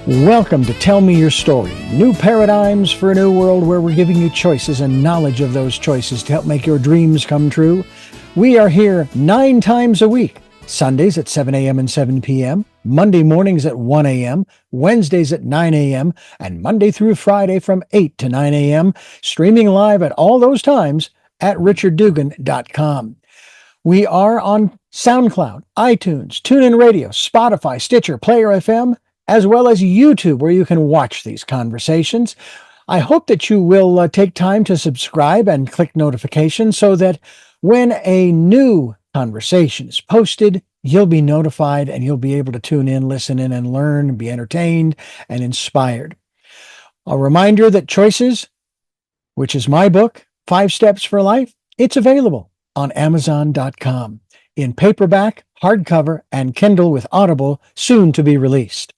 Welcome to Tell Me Your Story, new paradigms for a new world where we're giving you choices and knowledge of those choices to help make your dreams come true. We are here 9 times a week, Sundays at 7 a.m. and 7 p.m., Monday mornings at 1 a.m., Wednesdays at 9 a.m., and Monday through Friday from 8 to 9 a.m., streaming live at all those times at richarddugan.com. We are on SoundCloud, iTunes, TuneIn Radio, Spotify, Stitcher, Player FM, as well as YouTube, where you can watch these conversations. I hope that you will take time to subscribe and click notifications so that when a new conversation is posted, you'll be notified and you'll be able to tune in, listen in, and learn, be entertained and inspired. A reminder that Choices, which is my book, 5 Steps for Life, it's available on Amazon.com in paperback, hardcover, and Kindle with Audible, soon to be released.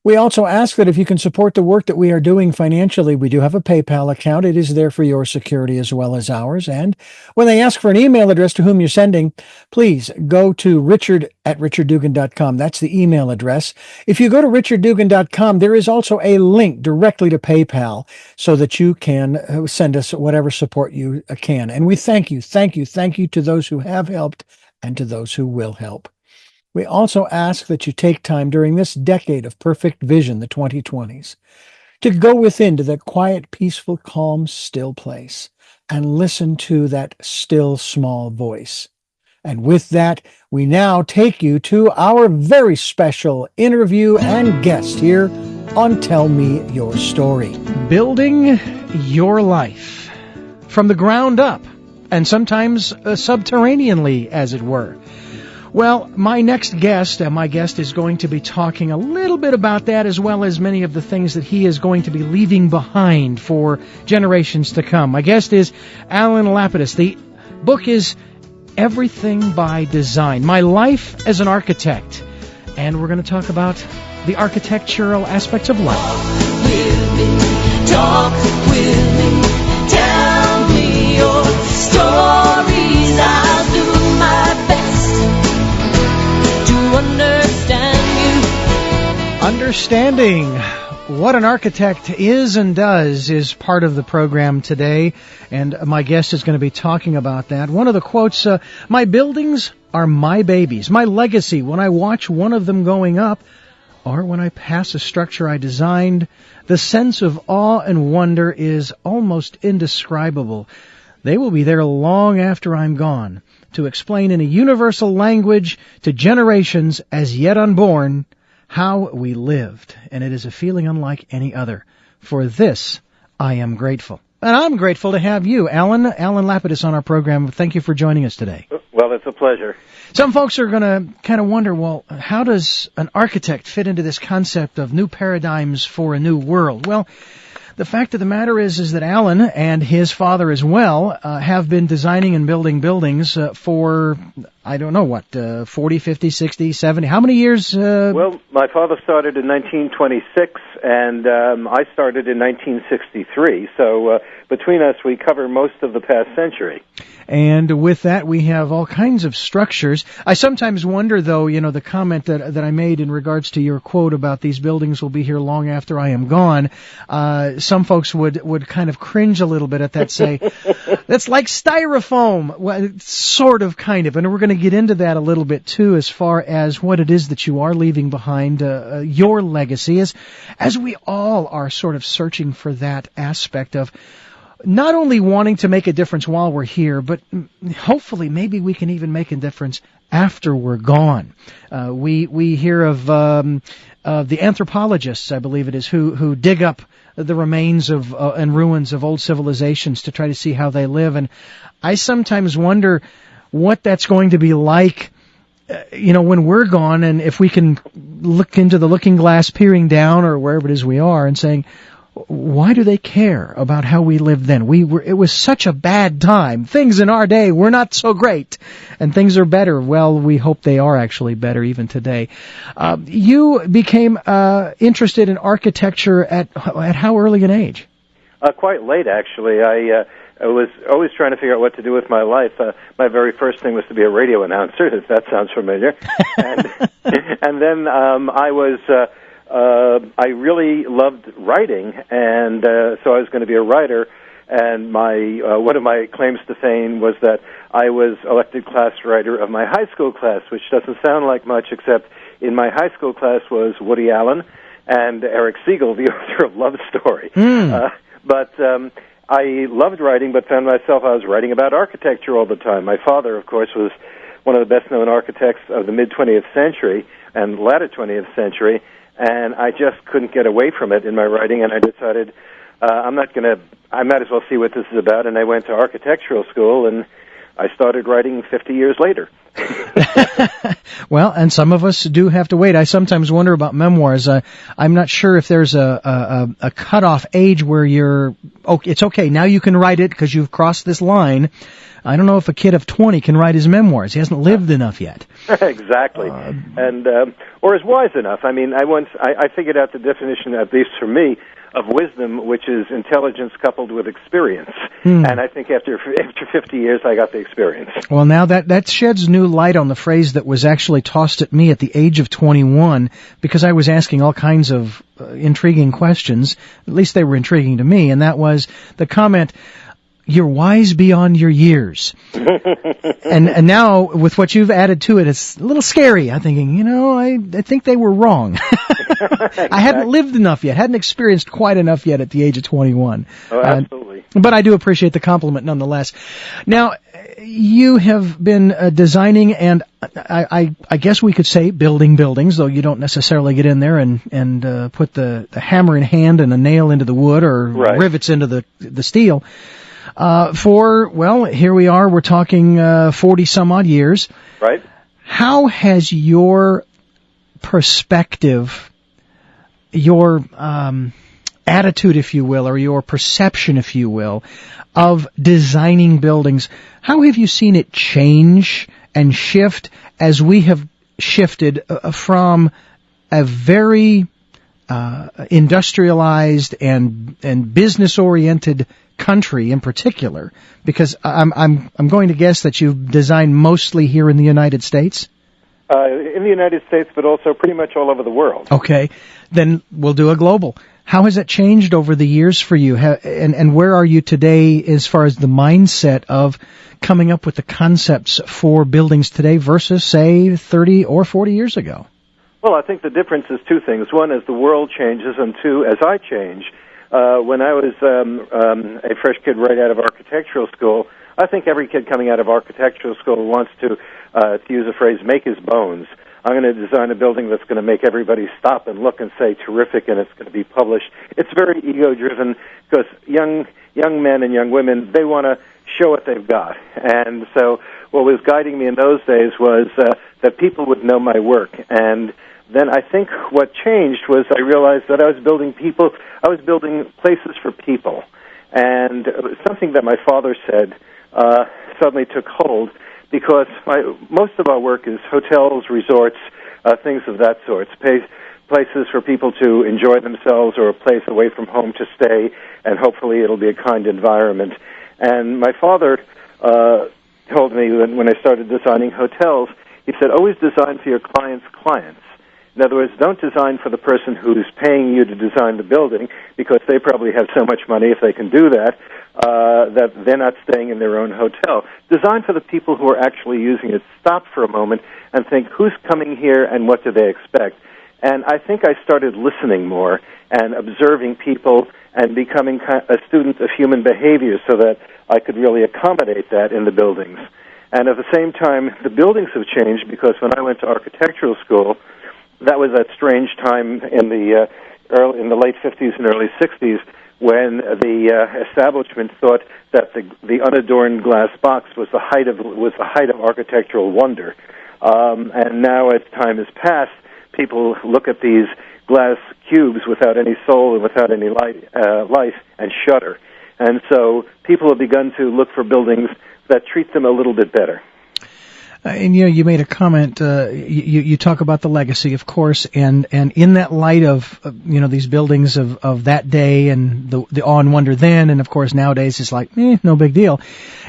We also ask that if you can support the work that we are doing financially, we do have a PayPal account. It is there for your security as well as ours. And when they ask for an email address to whom you're sending, please go to richard@richarddugan.com. That's the email address. If you go to richarddugan.com, there is also a link directly to PayPal so that you can send us whatever support you can. And we thank you to those who have helped and to those who will help. We also ask that you take time during this decade of perfect vision, the 2020s, to go within to that quiet, peaceful, calm, still place and listen to that still, small voice. And with that, we now take you to our very special interview and guest here on Tell Me Your Story. Building your life from the ground up, and sometimes subterraneanly, as it were. Well, my next guest, my guest is going to be talking a little bit about that, as well as many of the things that he is going to be leaving behind for generations to come. My guest is Alan Lapidus. The book is Everything by Design, My Life as an Architect. And we're going to talk about the architectural aspects of life. Talk with me, tell me your stories. I'll do my best to understand you. Understanding what an architect is and does is part of the program today, and my guest is going to be talking about that. One of the quotes, my buildings are my babies, my legacy when I watch one of them going up, or when I pass a structure I designed. The sense of awe and wonder is almost indescribable. They will be there long after I'm gone, to explain in a universal language to generations as yet unborn how we lived. And it is a feeling unlike any other. For this, I am grateful. And I'm grateful to have you, Alan Lapidus, on our program. Thank you for joining us today. Well, it's a pleasure. Some folks are going to kind of wonder, well, how does an architect fit into this concept of new paradigms for a new world? Well, the fact of the matter is that Alan and his father as well have been designing and building buildings for, I don't know what, 40, 50, 60, 70, how many years? Well, my father started in 1926, and I started in 1963. So between us, we cover most of the past century. And with that, we have all kinds of structures. I sometimes wonder, though, the comment that I made in regards to your quote about these buildings will be here long after I am gone. Some folks would kind of cringe a little bit at that, say, that's like styrofoam. Well, sort of, kind of. And we're going to get into that a little bit, too, as far as what it is that you are leaving behind, your legacy, as we all are sort of searching for that aspect of not only wanting to make a difference while we're here, but hopefully maybe we can even make a difference after we're gone. We hear of the anthropologists, I believe it is, who dig up the remains of and ruins of old civilizations to try to see how they live. And I sometimes wonder what that's going to be like, when we're gone, and if we can look into the looking glass, peering down, or wherever it is we are, and saying, why do they care about how we lived then? It was such a bad time. Things in our day were not so great, and things are better. Well, we hope they are actually better even today. You became interested in architecture at how early an age? Quite late, actually. I was always trying to figure out what to do with my life. My very first thing was to be a radio announcer, if that sounds familiar. And then I was I really loved writing, and so I was going to be a writer. And my one of my claims to fame was that I was elected class writer of my high school class, which doesn't sound like much, except in my high school class was Woody Allen and Eric Siegel, the author of Love Story. But I loved writing, but found myself I was writing about architecture all the time. My father, of course, was one of the best-known architects of the mid-20th century and latter 20th century, and I just couldn't get away from it in my writing, and I decided I might as well see what this is about, and I went to architectural school, and I started writing 50 years later. Well, and some of us do have to wait. I sometimes wonder about memoirs. I'm not sure if there's a cutoff age where it's okay, now you can write it because you've crossed this line. I don't know if a kid of 20 can write his memoirs. He hasn't lived enough yet. Exactly. Or is wise enough. I mean, I figured out the definition, at least for me, of wisdom, which is intelligence coupled with experience. And I think after 50 years, I got the experience. Well, now that sheds new light on the phrase that was actually tossed at me at the age of 21, because I was asking all kinds of intriguing questions. At least they were intriguing to me, and that was the comment, "You're wise beyond your years." and now, with what you've added to it, it's a little scary. I'm thinking, I think they were wrong. I hadn't lived enough yet, hadn't experienced quite enough yet at the age of 21. Oh, absolutely. But I do appreciate the compliment nonetheless. Now, you have been designing and I guess we could say building buildings, though you don't necessarily get in there and put the hammer in hand and a nail into the wood or rivets into the steel. Here we are, we're talking 40 some odd years. Right. How has your perspective, your attitude, if you will, or your perception, if you will, of designing buildings, how have you seen it change and shift as we have shifted from a very industrialized and business-oriented country in particular? Because I'm going to guess that you've designed mostly here in the United States? In the United States, but also pretty much all over the world. Okay, then we'll do a global. How has it changed over the years for you? And where are you today as far as the mindset of coming up with the concepts for buildings today versus, say, 30 or 40 years ago? Well, I think the difference is two things. One is the world changes, and two, as I change. When I was a fresh kid right out of architectural school, I think every kid coming out of architectural school wants to use a phrase, make his bones. I'm going to design a building that's going to make everybody stop and look and say, terrific, and it's going to be published. It's very ego-driven because young men and young women, they want to show what they've got. And so what was guiding me in those days was that people would know my work. And then I think what changed was I realized that I was building places for people. And something that my father said suddenly took hold, because most of our work is hotels, resorts, things of that sort, places for people to enjoy themselves or a place away from home to stay, and hopefully it'll be a kind environment. And my father told me when I started designing hotels, he said, always design for your client's clients. In other words, don't design for the person who's paying you to design the building, because they probably have so much money if they can do that, that they're not staying in their own hotel. Design for the people who are actually using it. Stop for a moment and think, who's coming here and what do they expect? And I think I started listening more and observing people and becoming a student of human behavior so that I could really accommodate that in the buildings. And at the same time, the buildings have changed, because when I went to architectural school, that was that strange time in the late 50s and early 60s when the establishment thought that the unadorned glass box was the height of architectural wonder. And now, as time has passed, people look at these glass cubes without any soul and without any life and shudder. And so people have begun to look for buildings that treat them a little bit better. And you made a comment. You talk about the legacy, of course, and in that light of these buildings of that day and the awe and wonder then, and of course nowadays it's like no big deal.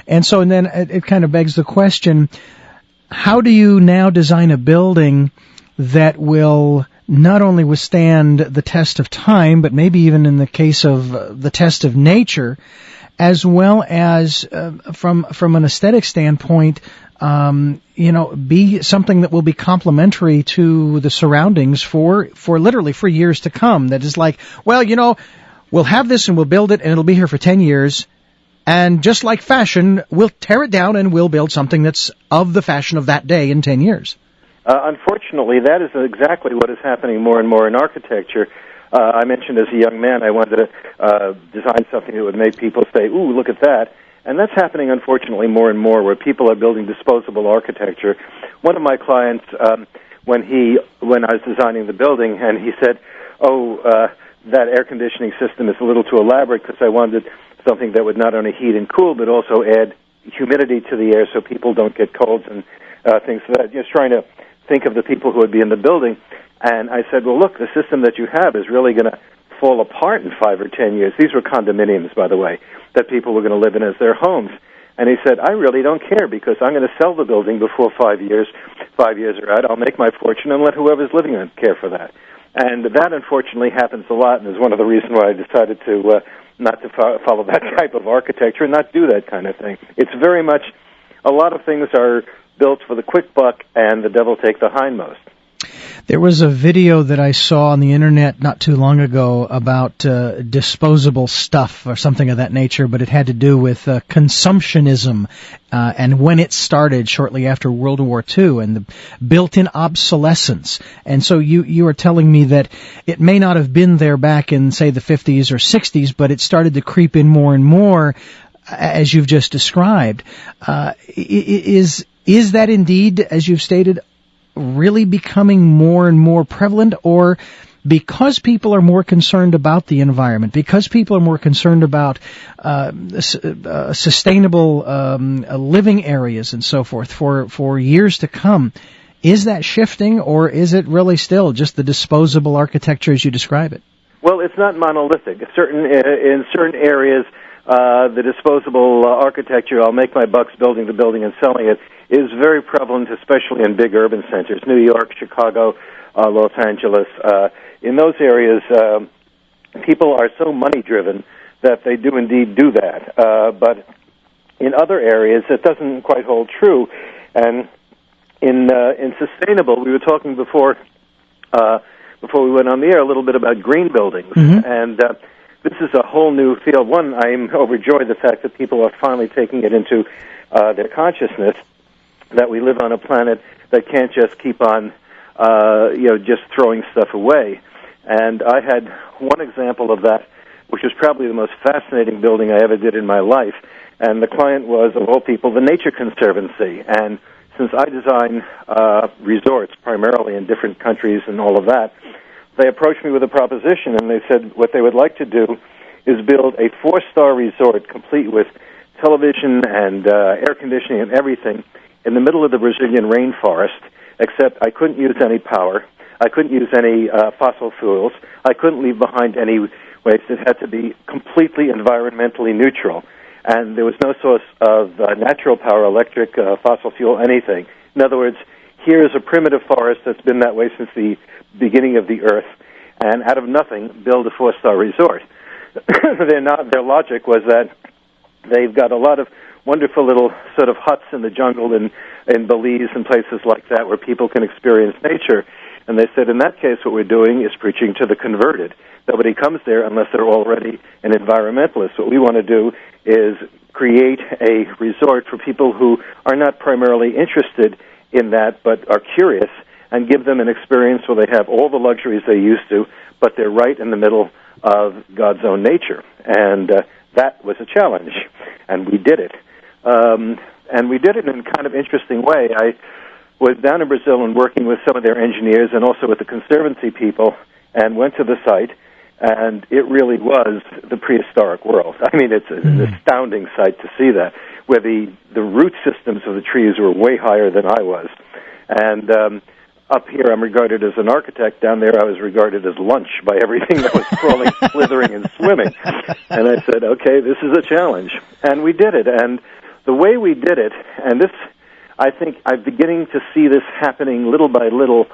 And then it kind of begs the question: how do you now design a building that will not only withstand the test of time, but maybe even in the case of the test of nature, as well as from an aesthetic standpoint, be something that will be complementary to the surroundings for literally for years to come. That is like, well, we'll have this and we'll build it and it'll be here for 10 years. And just like fashion, we'll tear it down and we'll build something that's of the fashion of that day in 10 years. Unfortunately, that is exactly what is happening more and more in architecture. I mentioned as a young man I wanted to design something that would make people say, ooh, look at that. And that's happening, unfortunately, more and more, where people are building disposable architecture. One of my clients, when I was designing the building, and he said, that air conditioning system is a little too elaborate because I wanted something that would not only heat and cool, but also add humidity to the air so people don't get colds and things like that. Just trying to think of the people who would be in the building. And I said, well, look, the system that you have is really going to fall apart in 5 or 10 years. These were condominiums, by the way, that people were going to live in as their homes. And he said, I really don't care because I'm going to sell the building before 5 years. 5 years are out. I'll make my fortune and let whoever's living in it care for that. And that, unfortunately, happens a lot, and is one of the reasons why I decided to not to follow that type of architecture and not do that kind of thing. It's very much, a lot of things are built for the quick buck, and the devil take the hindmost. There was a video that I saw on the internet not too long ago about disposable stuff or something of that nature, but it had to do with consumptionism and when it started shortly after World War II and the built-in obsolescence. And so you are telling me that it may not have been there back in, say, the 50s or 60s, but it started to creep in more and more, as you've just described. Is that indeed, as you've stated, really becoming more and more prevalent, or because people are more concerned about the environment, because people are more concerned about sustainable living areas and so forth for years to come, is that shifting, or is it really still just the disposable architecture as you describe it? Well, it's not monolithic. In certain areas, the disposable architecture, I'll make my bucks building the building and selling it, is very prevalent, especially in big urban centers, New York, Chicago, Los Angeles. In those areas, people are so money-driven that they do indeed do that. But in other areas, it doesn't quite hold true. And in sustainable, we were talking before we went on the air a little bit about green buildings. Mm-hmm. And this is a whole new field. One, I'm overjoyed the fact that people are finally taking it into their consciousness that we live on a planet that can't just keep on, just throwing stuff away. And I had one example of that, which was probably the most fascinating building I ever did in my life. And the client was, of all people, the Nature Conservancy. And since I design resorts primarily in different countries and all of that, they approached me with a proposition, and they said what they would like to do is build a 4-star resort complete with television and air conditioning and everything in the middle of the Brazilian rainforest, except I couldn't use any power. I couldn't use any fossil fuels. I couldn't leave behind any waste. It had to be completely environmentally neutral. And there was no source of natural power, electric, fossil fuel, anything. In other words, here is a primitive forest that's been that way since the beginning of the earth, and out of nothing, build a 4-star resort. Their logic was that they've got a lot of wonderful little sort of huts in the jungle in Belize and places like that where people can experience nature. And they said, in that case, what we're doing is preaching to the converted. Nobody comes there unless they're already an environmentalist. What we want to do is create a resort for people who are not primarily interested in that but are curious, and give them an experience where they have all the luxuries they used to, but they're right in the middle of God's own nature. And that was a challenge, and we did it. And we did it in a kind of interesting way. I was down in Brazil and working with some of their engineers and also with the Conservancy people, and went to the site, and it really was the prehistoric world. I mean, it's an astounding sight to see that, where the root systems of the trees were way higher than I was. And up here, I'm regarded as an architect. Down there, I was regarded as lunch by everything that was crawling, slithering, and swimming. And I said, okay, this is a challenge. And we did it. And the way we did it, and this, I think I'm beginning to see this happening little by little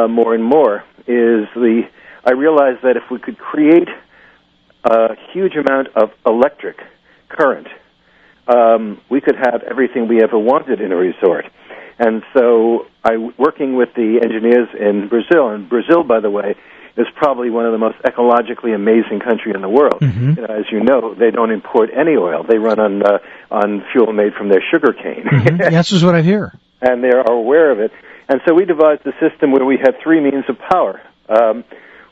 more and more, is I realized that if we could create a huge amount of electric current, we could have everything we ever wanted in a resort. And so working with the engineers in Brazil, and Brazil, by the way, is probably one of the most ecologically amazing country in the world. Mm-hmm. As you know, they don't import any oil. They run on fuel made from their sugar cane. Mm-hmm. That's just what I hear. And they are aware of it. And so we devised a system where we had three means of power.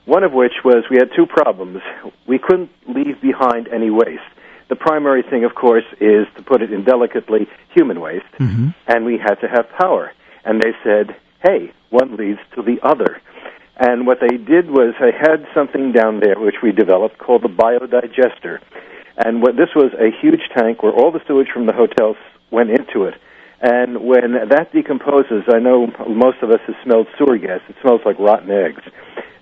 One of which was we had two problems. We couldn't leave behind any waste. The primary thing, of course, is, to put it indelicately, human waste. Mm-hmm. And we had to have power. And they said, hey, one leads to the other. And what they did was they had something down there which we developed called the biodigester. And this was a huge tank where all the sewage from the hotels went into it. And when that decomposes, I know most of us have smelled sewer gas. It smells like rotten eggs.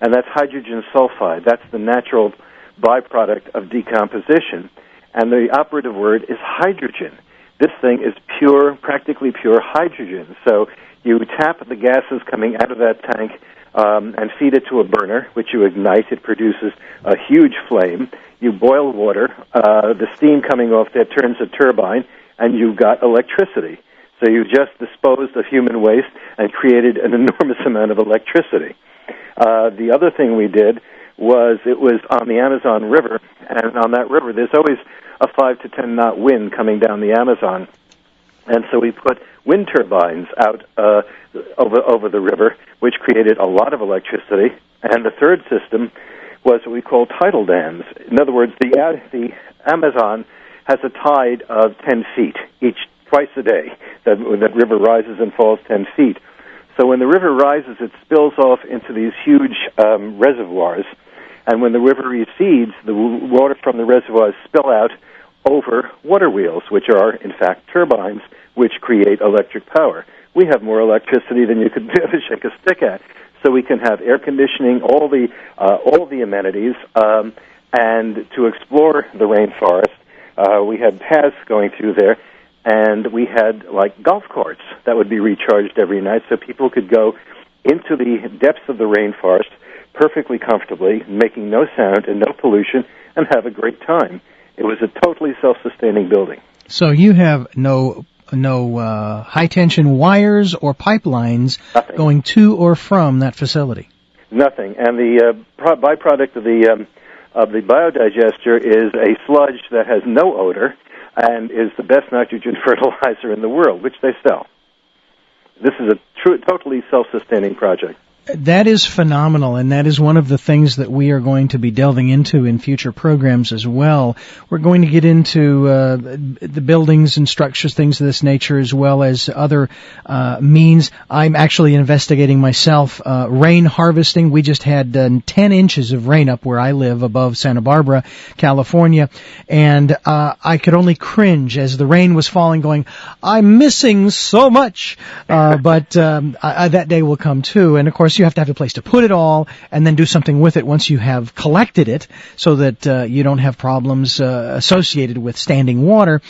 And that's hydrogen sulfide. That's the natural byproduct of decomposition. And the operative word is hydrogen. This thing is pure, practically pure hydrogen. So you tap the gases coming out of that tank and feed it to a burner, which you ignite. It produces a huge flame. You boil water. The steam coming off there turns a turbine, and you've got electricity. So you just disposed of human waste and created an enormous amount of electricity. The other thing we did was it was on the Amazon River, and on that river there's always a 5 to 10 knot wind coming down the Amazon. And so we put wind turbines out over the river, which created a lot of electricity. And the third system was what we call tidal dams. In other words, the Amazon has a tide of 10 feet twice a day. That river rises and falls 10 feet. So when the river rises, it spills off into these huge reservoirs. And when the river recedes, the water from the reservoirs spill out over water wheels, which are, in fact, turbines, which create electric power. We have more electricity than you could shake a stick at. So we can have air conditioning, all the amenities, and to explore the rainforest, we had paths going through there, and we had, like, golf carts that would be recharged every night so people could go into the depths of the rainforest perfectly comfortably, making no sound and no pollution, and have a great time. It was a totally self-sustaining building. So you have no high-tension wires or pipelines Nothing. Going to or from that facility? Nothing. And the byproduct of the biodigester is a sludge that has no odor and is the best nitrogen fertilizer in the world, which they sell. This is a totally self-sustaining project. That is phenomenal, and that is one of the things that we are going to be delving into in future programs as well. We're going to get into the buildings and structures, things of this nature, as well as other means. I'm actually investigating myself rain harvesting. We just had 10 inches of rain up where I live above Santa Barbara, California, and I could only cringe as the rain was falling, going, I'm missing so much. But that day will come too, and of course you have to have a place to put it all and then do something with it once you have collected it so that you don't have problems associated with standing water.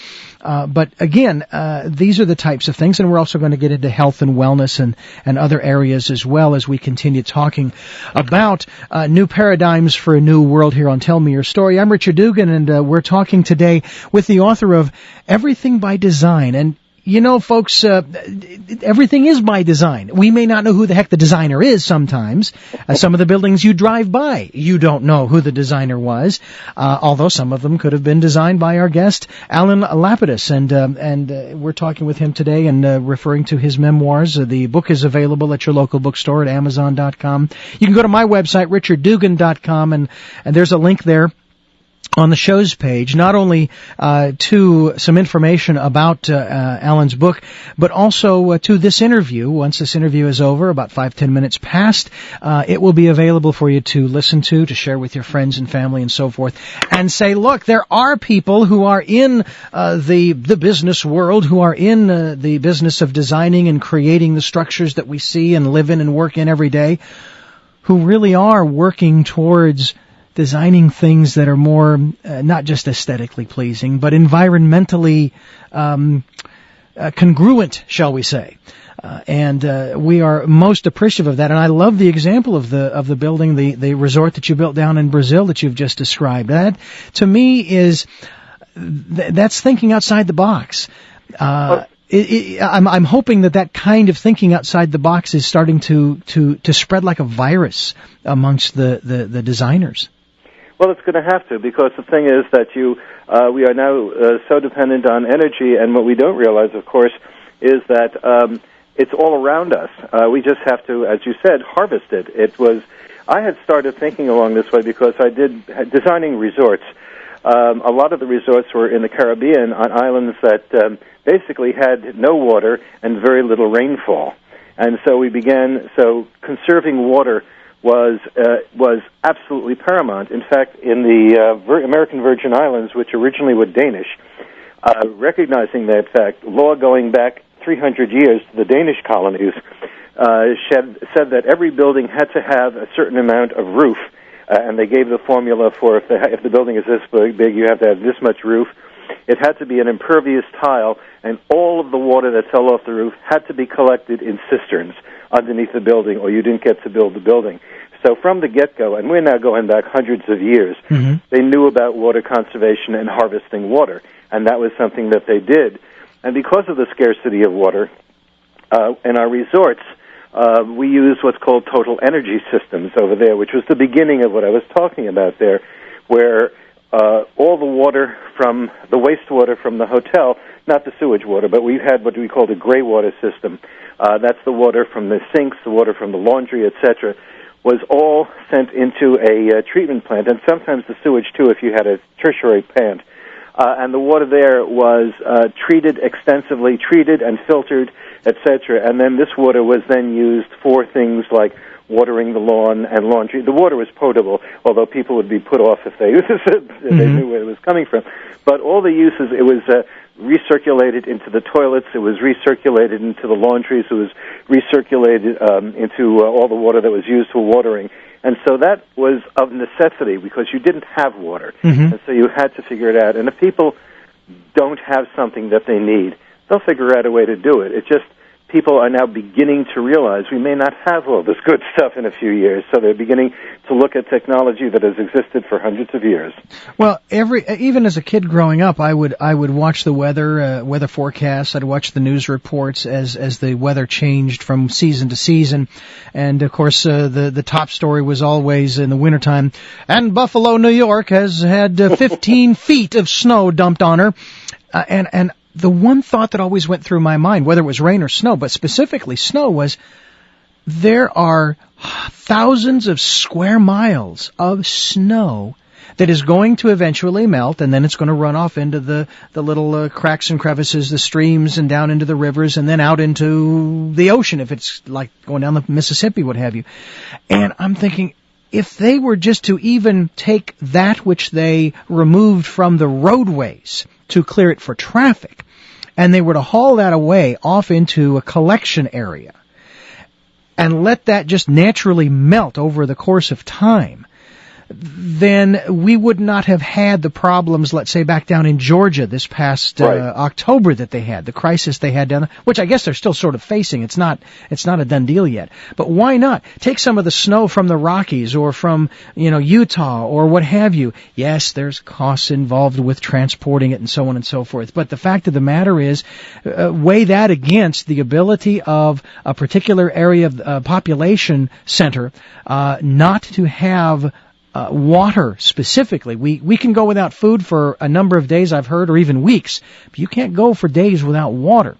But again, these are the types of things, and we're also going to get into health and wellness and other areas as well as we continue talking about new paradigms for a new world here on Tell Me Your Story. I'm Richard Dugan, and we're talking today with the author of Everything by Design. And you know, folks, everything is by design. We may not know who the heck the designer is sometimes. Some of the buildings you drive by, you don't know who the designer was, although some of them could have been designed by our guest, Alan Lapidus. And we're talking with him today and referring to his memoirs. The book is available at your local bookstore at Amazon.com. You can go to my website, richarddugan.com, and there's a link there on the show's page, not only to some information about Alan's book, but also to this interview. Once this interview is over, about 5-10 minutes past, it will be available for you to listen to share with your friends and family and so forth, and say, look, there are people who are in the business world, who are in the business of designing and creating the structures that we see and live in and work in every day, who really are working towards designing things that are more not just aesthetically pleasing, but environmentally congruent, shall we say. And we are most appreciative of that. And I love the example of the building, the resort that you built down in Brazil that you've just described. That, to me, is that's thinking outside the box. I'm hoping that kind of thinking outside the box is starting to spread like a virus amongst the designers. Well, it's going to have to, because the thing is that we are now so dependent on energy, and what we don't realize, of course, is that it's all around us. We just have to, as you said, harvest it. I had started thinking along this way because I did designing resorts. A lot of the resorts were in the Caribbean on islands that basically had no water and very little rainfall. And so so conserving water was absolutely paramount. In fact, in the American Virgin Islands, which originally were Danish, recognizing that fact, law going back 300 years to the Danish colonies said that every building had to have a certain amount of roof, and they gave the formula for if the building is this big, you have to have this much roof. It had to be an impervious tile, and all of the water that fell off the roof had to be collected in cisterns underneath the building, or you didn't get to build the building. So from the get-go, and we're now going back hundreds of years, they knew about water conservation and harvesting water, and that was something that they did. And because of the scarcity of water, in our resorts, we use what's called total energy systems over there, which was the beginning of what I was talking about there, where all the water from the wastewater from the hotel, not the sewage water, but we had what we called a gray water system. That's the water from the sinks, the water from the laundry, etc., was all sent into a treatment plant, and sometimes the sewage, too, if you had a tertiary plant. And the water there was treated extensively, treated and filtered, etc. And then this water was then used for things like watering the lawn and laundry. The water was potable, although people would be put off if they knew where it was coming from. But all the uses, it was recirculated into the toilets, it was recirculated into the laundries, it was recirculated into all the water that was used for watering. And so that was of necessity because you didn't have water. And so you had to figure it out. And if people don't have something that they need, they'll figure out a way to do it. It's just people are now beginning to realize we may not have all this good stuff in a few years, so they're beginning to look at technology that has existed for hundreds of years. Well, even as a kid growing up, I would watch the weather forecasts. I'd watch the news reports as the weather changed from season to season, and of course the top story was always in the wintertime. And Buffalo, New York, has had 15 feet of snow dumped on her, and the one thought that always went through my mind, whether it was rain or snow, but specifically snow, was there are thousands of square miles of snow that is going to eventually melt, and then it's going to run off into the little cracks and crevices, the streams, and down into the rivers, and then out into the ocean, if it's like going down the Mississippi, what have you. And I'm thinking, if they were just to even take that which they removed from the roadways to clear it for traffic, and they were to haul that away off into a collection area and let that just naturally melt over the course of time, then we would not have had the problems, let's say, back down in Georgia this past October that they had, the crisis they had down there, which I guess they're still sort of facing. It's not a done deal yet. But why not take some of the snow from the Rockies or from, Utah or what have you? Yes, there's costs involved with transporting it and so on and so forth. But the fact of the matter is, weigh that against the ability of a particular area of population center not to have water specifically. We can go without food for a number of days, I've heard, or even weeks, but you can't go for days without water.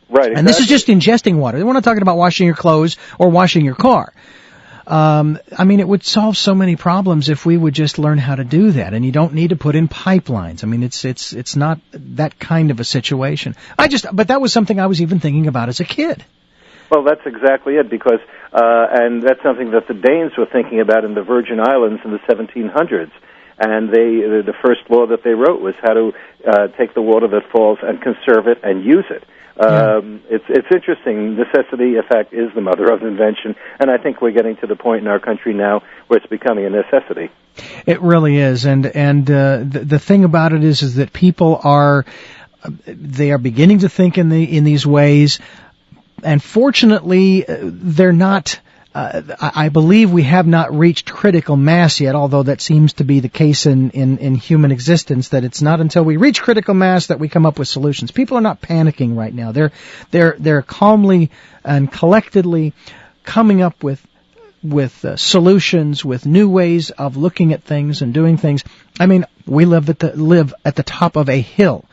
Right. Exactly. And this is just ingesting water. We're not talking about washing your clothes or washing your car. It would solve so many problems if we would just learn how to do that. And you don't need to put in pipelines. It's not that kind of a situation. But that was something I was even thinking about as a kid. Well, that's exactly it, because and that's something that the Danes were thinking about in the Virgin Islands in the 1700s. And the first law that they wrote was how to take the water that falls and conserve it and use it. It's interesting. Necessity, in fact, is the mother of invention, and I think we're getting to the point in our country now where it's becoming a necessity. It really is, and the thing about it is that people are they are beginning to think in these ways, and fortunately, they're not. I believe we have not reached critical mass yet, although that seems to be the case in human existence, that it's not until we reach critical mass that we come up with solutions. People are not panicking right now. They're calmly and collectedly coming up with solutions, with new ways of looking at things and doing things. I mean, we live at the top of a hill,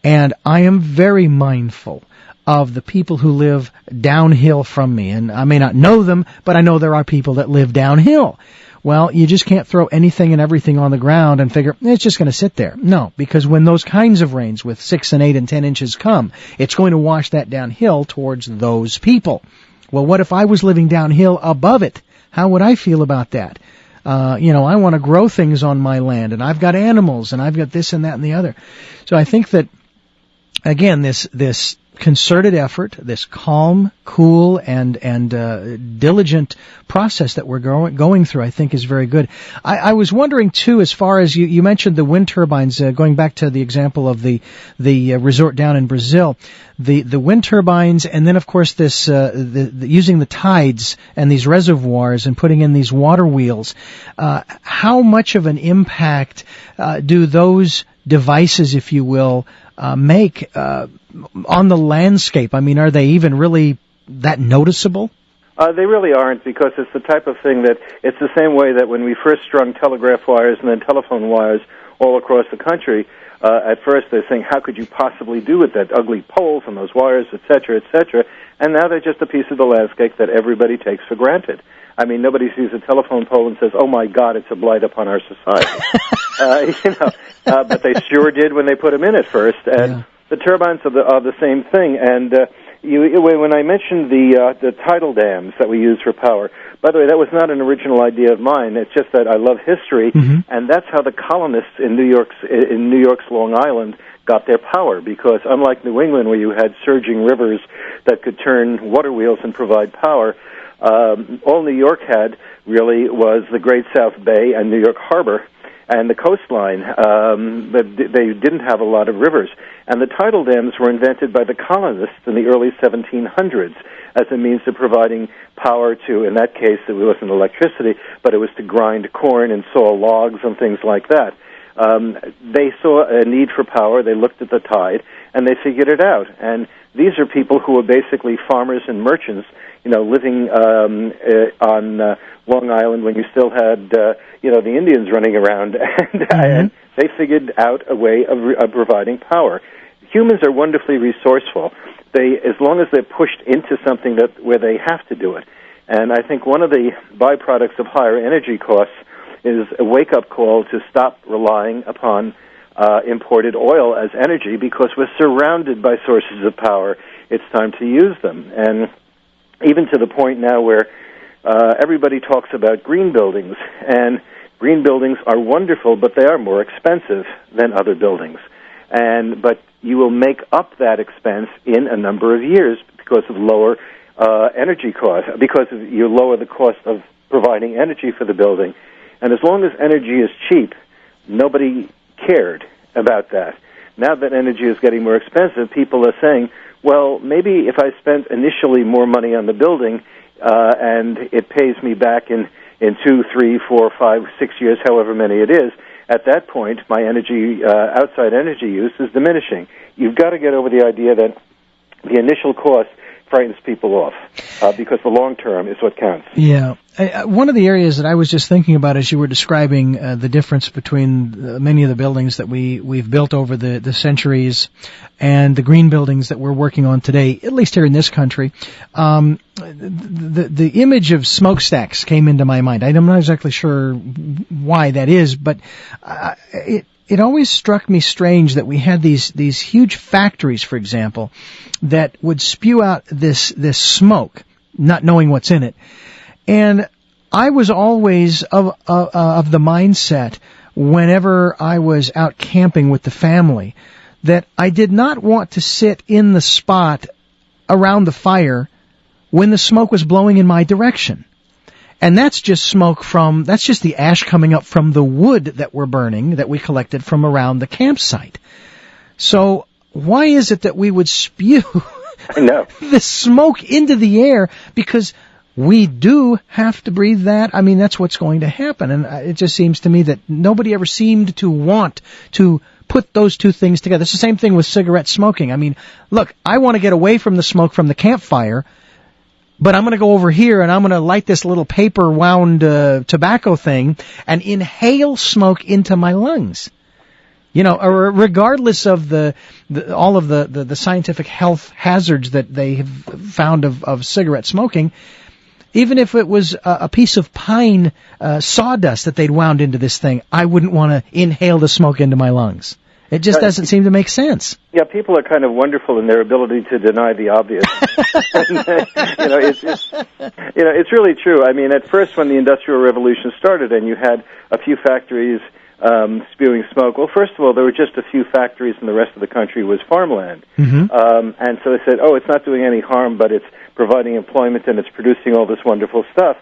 and I am very mindful of the people who live downhill from me. And I may not know them, but I know there are people that live downhill. Well, you just can't throw anything and everything on the ground and figure it's just going to sit there. No, because when those kinds of rains with 6 and 8 and 10 inches come, it's going to wash that downhill towards those people. Well, what if I was living downhill above it? How would I feel about that? I want to grow things on my land, and I've got animals, and I've got this and that and the other. So I think that, again, this concerted effort, this calm, cool, and diligent process that we're going through, I think is very good. I was wondering too, as far as you mentioned the wind turbines, going back to the example of the resort down in Brazil, the wind turbines, and then of course this using the tides and these reservoirs and putting in these water wheels. How much of an impact do those devices, if you will, make on the landscape? I mean, are they even really that noticeable? They really aren't, because it's the type of thing that it's the same way that when we first strung telegraph wires and then telephone wires all across the country, at first they're saying, how could you possibly do with that ugly poles and those wires, et cetera, and now they're just a piece of the landscape that everybody takes for granted. I mean, nobody sees a telephone pole and says, oh my God, it's a blight upon our society. But they sure did when they put them in at first. And the turbines are the same thing. And when I mentioned the tidal dams that we use for power, by the way, that was not an original idea of mine. It's just that I love history, and that's how the colonists in New York's Long Island got their power, because unlike New England, where you had surging rivers that could turn water wheels and provide power, all New York had really was the Great South Bay and New York Harbor and the coastline. They didn't have a lot of rivers. And the tidal dams were invented by the colonists in the early 1700s as a means of providing power to, in that case, it wasn't electricity, but it was to grind corn and saw logs and things like that. They saw a need for power, they looked at the tide, and they figured it out. And these are people who were basically farmers and merchants, living on Long Island when you still had, the Indians running around, and they figured out a way of providing power. Humans are wonderfully resourceful. As long as they're pushed into something where they have to do it. And I think one of the byproducts of higher energy costs is a wake-up call to stop relying upon imported oil as energy, because we're surrounded by sources of power. It's time to use them. And even to the point now where everybody talks about green buildings, and green buildings are wonderful, but they are more expensive than other buildings. But you will make up that expense in a number of years because of lower energy costs, because you lower the cost of providing energy for the building. And as long as energy is cheap, nobody cared about that. Now that energy is getting more expensive, people are saying, well, maybe if I spent initially more money on the building and it pays me back in 2, 3, 4, 5, 6 years, however many it is, at that point, my outside energy use is diminishing. You've got to get over the idea that the initial cost frightens people off, because the long term is what counts. Yeah. One of the areas that I was just thinking about as you were describing the difference between many of the buildings that we've built over the centuries and the green buildings that we're working on today, at least here in this country, the image of smokestacks came into my mind. I'm not exactly sure why that is, but it always struck me strange that we had these huge factories, for example, that would spew out this smoke, not knowing what's in it. And I was always of the mindset, whenever I was out camping with the family, that I did not want to sit in the spot around the fire when the smoke was blowing in my direction. And that's just that's just the ash coming up from the wood that we're burning, that we collected from around the campsite. So why is it that we would spew I know. the smoke into the air? Because we do have to breathe that. I mean, that's what's going to happen. And it just seems to me that nobody ever seemed to want to put those two things together. It's the same thing with cigarette smoking. I mean, look, I want to get away from the smoke from the campfire, but I'm going to go over here and I'm going to light this little paper-wound tobacco thing and inhale smoke into my lungs. You know, regardless of all of the scientific health hazards that they have found of cigarette smoking, even if it was a piece of pine sawdust that they'd wound into this thing, I wouldn't want to inhale the smoke into my lungs. It just doesn't seem to make sense. Yeah, people are kind of wonderful in their ability to deny the obvious. It's really true. I mean, at first when the Industrial Revolution started and you had a few factories spewing smoke, well, first of all, there were just a few factories and the rest of the country was farmland. Mm-hmm. And so they said, oh, it's not doing any harm, but it's providing employment and it's producing all this wonderful stuff.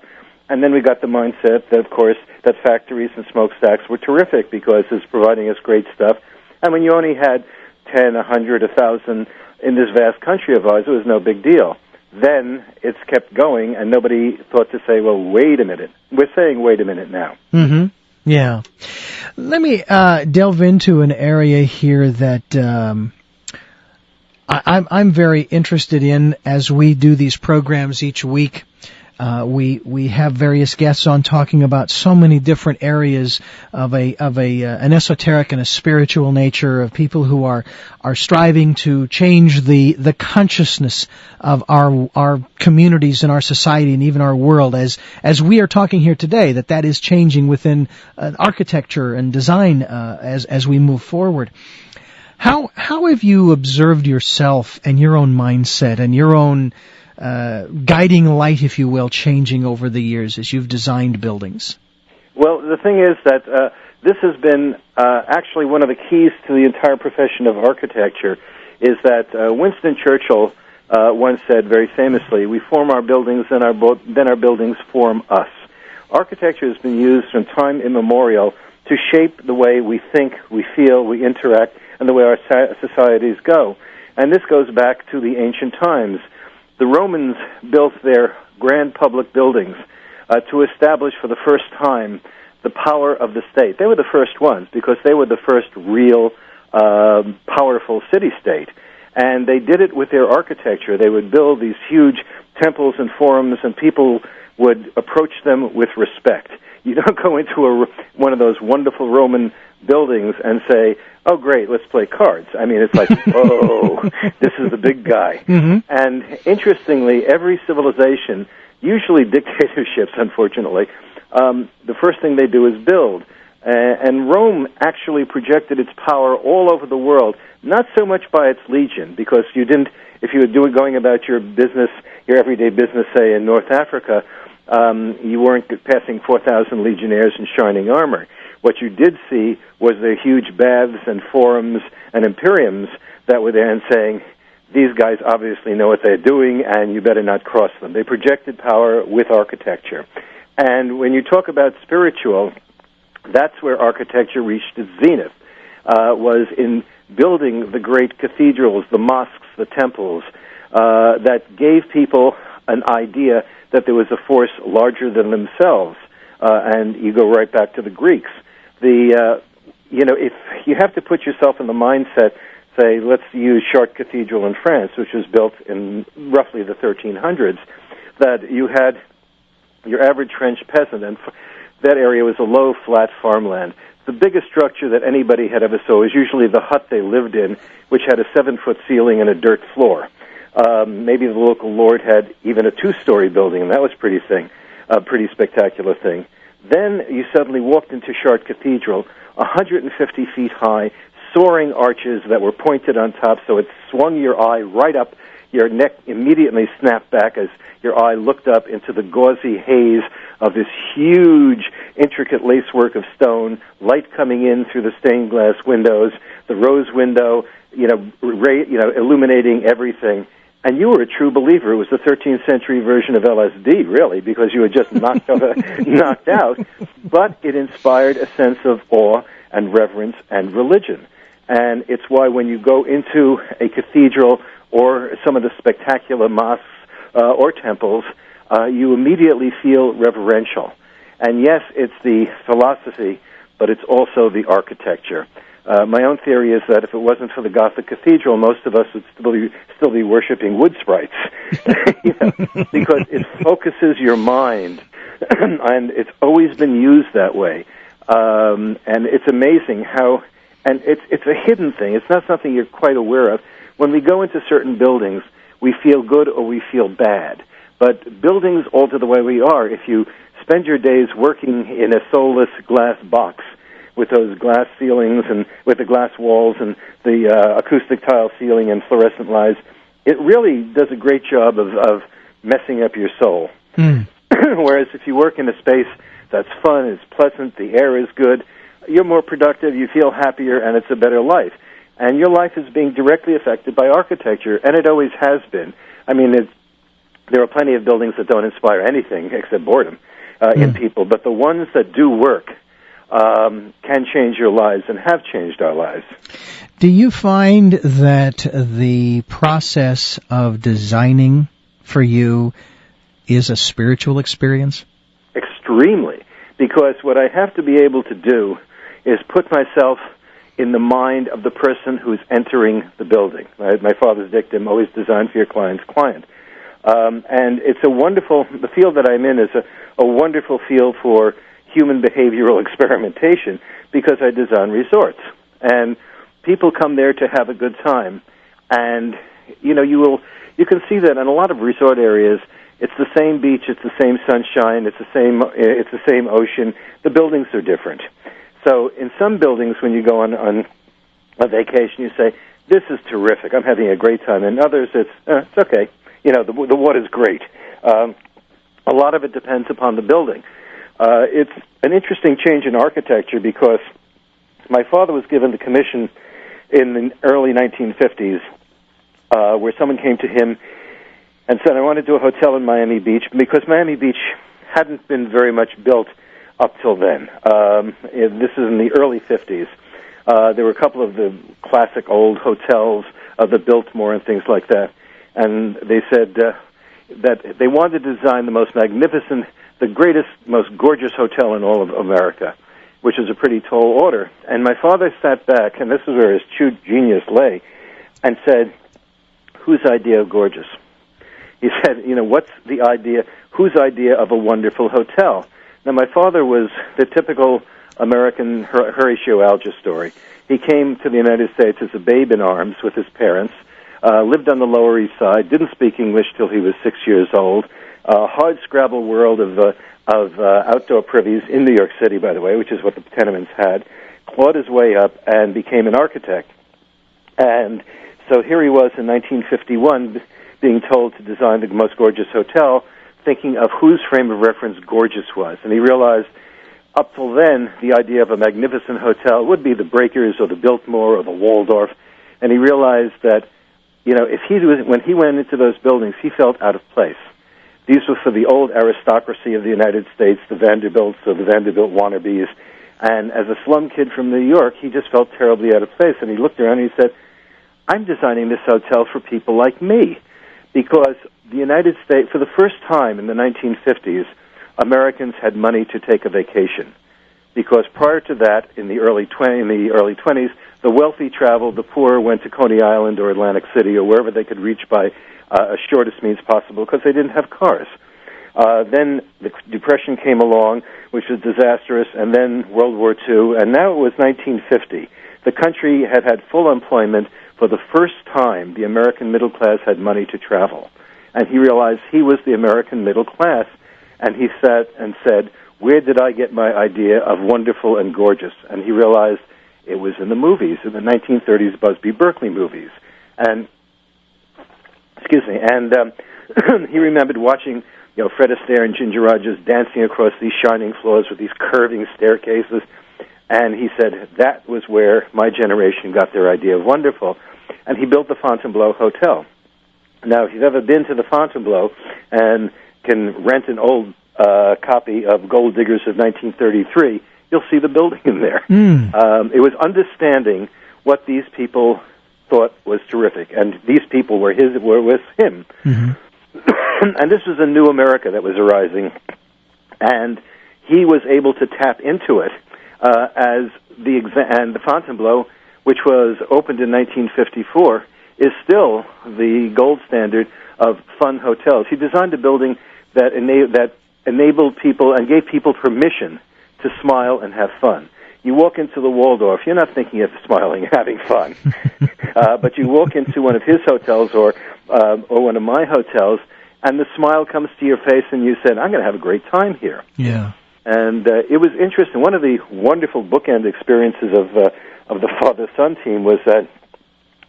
And then we got the mindset that, of course, that factories and smokestacks were terrific because it's providing us great stuff. And when you only had 10, 100, 1,000 in this vast country of ours, it was no big deal. Then it's kept going, and nobody thought to say, well, wait a minute. We're saying wait a minute now. Mm-hmm. Yeah. Let me delve into an area here that I'm very interested in as we do these programs each week. We have various guests on talking about so many different areas of an esoteric and a spiritual nature of people who are striving to change the consciousness of our communities and our society and even our world as we are talking here today, that is changing within architecture and design as we move forward. How have you observed yourself and your own mindset and your own guiding light, if you will, changing over the years as you've designed buildings? Well, the thing is that this has been actually one of the keys to the entire profession of architecture, is that Winston Churchill once said very famously, we form our buildings, then our buildings form us. Architecture has been used from time immemorial to shape the way we think, we feel, we interact, and the way our societies go. And this goes back to the ancient times. The Romans built their grand public buildings to establish for the first time the power of the state. They were the first ones because they were the first real powerful city-state. And they did it with their architecture. They would build these huge temples and forums, and people would approach them with respect. You don't go into one of those wonderful Roman buildings and say, oh, great, let's play cards. I mean, it's like, whoa, this is the big guy. Mm-hmm. And interestingly, every civilization, usually dictatorships, unfortunately, the first thing they do is build. And Rome actually projected its power all over the world, not so much by its legion, because if you were going about your business, your everyday business, say, in North Africa, you weren't passing 4,000 legionnaires in shining armor. What you did see was the huge baths and forums and imperiums that were there and saying, these guys obviously know what they're doing and you better not cross them. They projected power with architecture. And when you talk about spiritual, that's where architecture reached its zenith, was in building the great cathedrals, the mosques, the temples, that gave people an idea that there was a force larger than themselves. And you go right back to the Greeks. If you have to put yourself in the mindset, say, let's use Chartres Cathedral in France, which was built in roughly the 1300s, that you had your average French peasant, and that area was a low, flat farmland. The biggest structure that anybody had ever saw was usually the hut they lived in, which had a 7-foot ceiling and a dirt floor. Maybe the local lord had even a 2-story building, and that was a pretty spectacular thing. Then you suddenly walked into Chartres Cathedral, 150 feet high, soaring arches that were pointed on top, so it swung your eye right up. Your neck immediately snapped back as your eye looked up into the gauzy haze of this huge, intricate lacework of stone, light coming in through the stained glass windows, the rose window, illuminating everything. And you were a true believer. It was the 13th century version of LSD, really, because you were just knocked out. But it inspired a sense of awe and reverence and religion. And it's why when you go into a cathedral or some of the spectacular mosques or temples, you immediately feel reverential. And yes, it's the philosophy, but it's also the architecture. My own theory is that if it wasn't for the Gothic cathedral, most of us would still be worshiping wood sprites, because it focuses your mind, and it's always been used that way. And it's amazing how, and it's a hidden thing. It's not something you're quite aware of. When we go into certain buildings, we feel good or we feel bad. But buildings alter the way we are. If you spend your days working in a soulless glass box with those glass ceilings and with the glass walls and the acoustic tile ceiling and fluorescent lights, it really does a great job of messing up your soul. Whereas if you work in a space that's fun, it's pleasant, the air is good, you're more productive, you feel happier, and it's a better life. And your life is being directly affected by architecture, and it always has been. I mean, there are plenty of buildings that don't inspire anything except boredom in people, but the ones that do work can change your lives and have changed our lives. Do you find that the process of designing for you is a spiritual experience? Extremely, because what I have to be able to do is put myself in the mind of the person who's entering the building. Right? My father's dictum, always design for your client's client. And it's the field that I'm in is a wonderful field for human behavioral experimentation, because I design resorts. And people come there to have a good time. And, you can see that in a lot of resort areas, it's the same beach, it's the same sunshine, it's the same ocean. The buildings are different. So in some buildings, when you go on a vacation, you say, this is terrific, I'm having a great time. In others, it's okay. The water's great. A lot of it depends upon the building. It's an interesting change in architecture, because my father was given the commission in the early 1950s where someone came to him and said, I want to do a hotel in Miami Beach, because Miami Beach hadn't been very much built up till then. This is in the early 50s. There were a couple of the classic old hotels of the Biltmore and things like that. And they said that they wanted to design the most magnificent, the greatest, most gorgeous hotel in all of America, which is a pretty tall order. And my father sat back, and this is where his true genius lay, and said, whose idea of gorgeous? He said, what's the idea, whose idea of a wonderful hotel? Now, my father was the typical American Horatio Alger story. He came to the United States as a babe in arms with his parents, lived on the Lower East Side, didn't speak English till he was 6 years old, hard scrabble world of outdoor privies in New York City, by the way, which is what the tenements had, clawed his way up and became an architect. And so here he was in 1951 being told to design the most gorgeous hotel, thinking of whose frame of reference gorgeous was. And he realized up till then the idea of a magnificent hotel would be the Breakers or the Biltmore or the Waldorf. And he realized that, when he went into those buildings, he felt out of place. These were for the old aristocracy of the United States, the Vanderbilts or the Vanderbilt wannabes. And as a slum kid from New York, he just felt terribly out of place. And he looked around and he said, I'm designing this hotel for people like me. Because the United States, for the first time in the 1950s, Americans had money to take a vacation. Because prior to that, in the early 20s, the wealthy traveled, the poor went to Coney Island or Atlantic City or wherever they could reach by shortest means possible, because they didn't have cars. Then the Depression came along, which was disastrous, and then World War II, and now it was 1950. The country had full employment. For the first time, the American middle class had money to travel. And he realized he was the American middle class, and he sat and said, where did I get my idea of wonderful and gorgeous? And he realized it was in the movies, in the 1930s Busby Berkeley movies. And he remembered watching, Fred Astaire and Ginger Rogers dancing across these shining floors with these curving staircases. And he said that was where my generation got their idea of wonderful. And he built the Fontainebleau Hotel. Now, if you've ever been to the Fontainebleau and can rent an old copy of Gold Diggers of 1933, you'll see the building in there. It was understanding what these people thought was terrific, and these people were with him. Mm-hmm. And this was a new America that was arising, and he was able to tap into it as and the Fontainebleau, which was opened in 1954, is still the gold standard of fun hotels. He designed a building that enabled people and gave people permission to smile and have fun. You walk into the Waldorf, you're not thinking of smiling and having fun, but you walk into one of his hotels or one of my hotels, and the smile comes to your face, and you said, "I'm going to have a great time here." Yeah. And it was interesting. One of the wonderful bookend experiences of the father-son team was that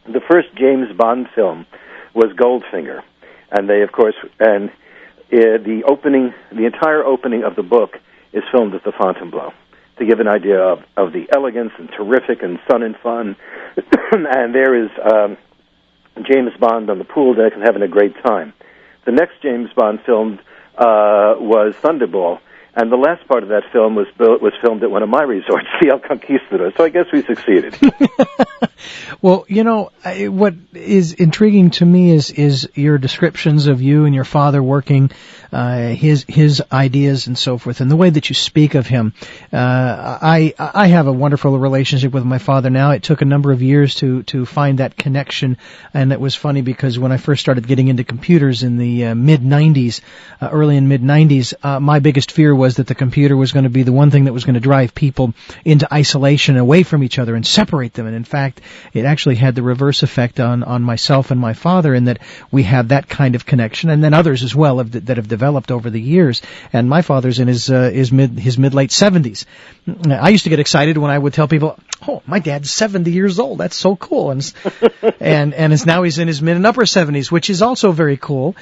the first James Bond film was Goldfinger, and they, of course, and the entire opening of the book is filmed at the Fontainebleau to give an idea of the elegance and terrific and sun and fun. And there is James Bond on the pool deck and having a great time. The next James Bond film was Thunderball, and the last part of that film was filmed at one of my resorts, the El Conquistador. So I guess we succeeded. Well, what is intriguing to me is your descriptions of you and your father working, his ideas and so forth, and the way that you speak of him. I have a wonderful relationship with my father now. It took a number of years to find that connection, and it was funny because when I first started getting into computers in the mid-90s, early and mid-90s, my biggest fear was that the computer was going to be the one thing that was going to drive people into isolation, away from each other, and separate them. And in fact, it actually had the reverse effect on myself and my father, in that we have that kind of connection, and then others as well that have developed over the years. And my father's in his mid-late 70s. I used to get excited when I would tell people, "Oh, my dad's 70 years old. That's so cool." And now he's in his mid and upper 70s, which is also very cool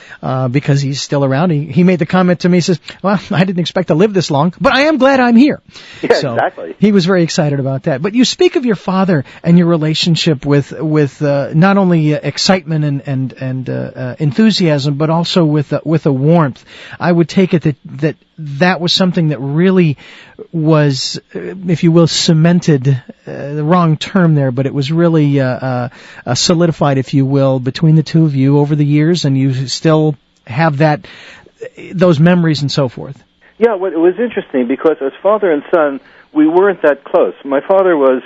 because he's still around. He made the comment to me, he says, "Well, I didn't expect to live this long, but I am glad I'm here." Yeah, so exactly. He was very excited about that. But you speak of your father and your relationship with not only excitement and enthusiasm, but also with a warmth. I would take it that was something that really was, if you will, cemented, the wrong term there, but it was really solidified, if you will, between the two of you over the years, and you still have those memories and so forth. Yeah, well, it was interesting because as father and son, we weren't that close. My father was